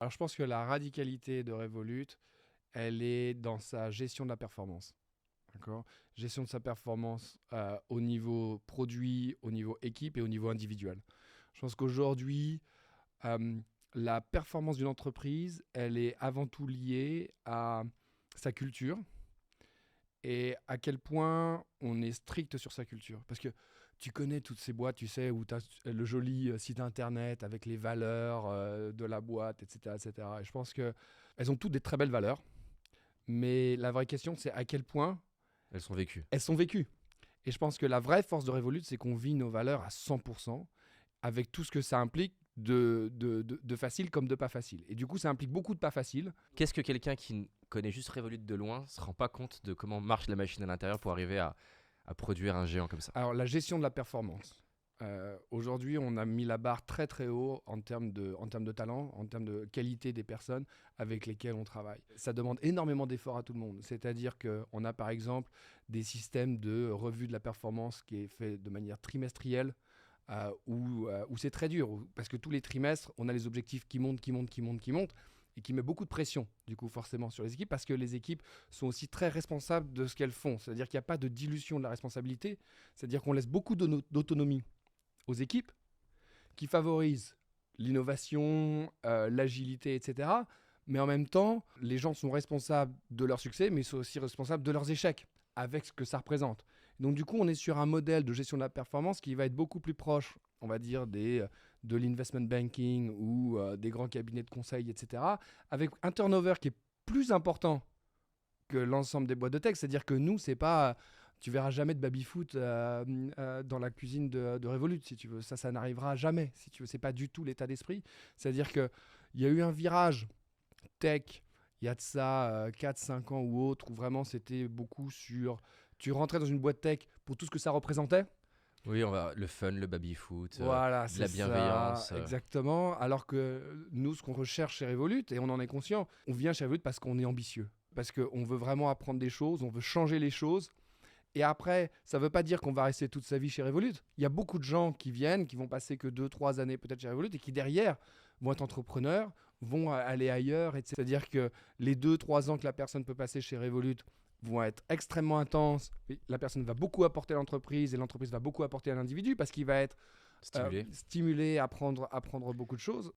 Alors, je pense que la radicalité de Revolut, elle est dans sa gestion de la performance. D'accord. Gestion de sa performance au niveau produit, au niveau équipe et au niveau individuel. Je pense qu'aujourd'hui, euh, la performance d'une entreprise, elle est avant tout liée à sa culture et à quel point on est strict sur sa culture. Parce que tu connais toutes ces boîtes, tu sais, où tu as le joli site internet avec les valeurs de la boîte, etc., etc. Et je pense qu'elles ont toutes des très belles valeurs. Mais la vraie question, c'est à quel point Elles sont vécues. elles sont vécues. Et je pense que la vraie force de Revolut, c'est qu'on vit nos valeurs à 100%, avec tout ce que ça implique de facile comme de pas facile. Et du coup, ça implique beaucoup de pas facile. Qu'est-ce que quelqu'un qui connaît juste Revolut de loin se rend pas compte de comment marche la machine à l'intérieur pour arriver à produire un géant comme ça? Alors, la gestion de la performance. Aujourd'hui, on a mis la barre très très haut en termes de talent, en termes de qualité des personnes avec lesquelles on travaille. Ça demande énormément d'efforts à tout le monde. C'est-à-dire qu'on a par exemple des systèmes de revue de la performance qui est fait de manière trimestrielle, où c'est très dur, parce que tous les trimestres, on a les objectifs qui montent, qui montent, qui montent, qui montent, et qui met beaucoup de pression, du coup, forcément, sur les équipes, parce que les équipes sont aussi très responsables de ce qu'elles font. C'est-à-dire qu'il n'y a pas de dilution de la responsabilité, c'est-à-dire qu'on laisse beaucoup d'autonomie aux équipes, qui favorisent l'innovation, l'agilité, etc. Mais en même temps, les gens sont responsables de leur succès, mais ils sont aussi responsables de leurs échecs, avec ce que ça représente. Donc du coup, on est sur un modèle de gestion de la performance qui va être beaucoup plus proche, on va dire, de l'investment banking ou des grands cabinets de conseil, etc., avec un turnover qui est plus important que l'ensemble des boîtes de tech. C'est-à-dire que nous, c'est pas... Tu verras jamais de baby-foot dans la cuisine de Revolut, si tu veux. Ça n'arrivera jamais, si tu veux. C'est pas du tout l'état d'esprit. C'est-à-dire qu'il y a eu un virage tech, il y a de ça 4-5 ans ou autre, où vraiment c'était beaucoup sur... Tu rentrais dans une boîte tech pour tout ce que ça représentait. Oui, le fun, le baby-foot, Voilà, de c'est la ça, bienveillance. exactement. Alors que nous, ce qu'on recherche chez Revolut, et on en est conscient, on vient chez Revolut parce qu'on est ambitieux. Parce qu'on veut vraiment apprendre des choses, on veut changer les choses. Et après, ça ne veut pas dire qu'on va rester toute sa vie chez Revolut. Il y a beaucoup de gens qui viennent, qui vont passer que 2-3 années peut-être chez Revolut et qui derrière vont être entrepreneurs, vont aller ailleurs. C'est-à-dire que les 2-3 ans que la personne peut passer chez Revolut vont être extrêmement intenses. La personne va beaucoup apporter à l'entreprise et l'entreprise va beaucoup apporter à l'individu parce qu'il va être Stimulé. stimulé à apprendre beaucoup de choses.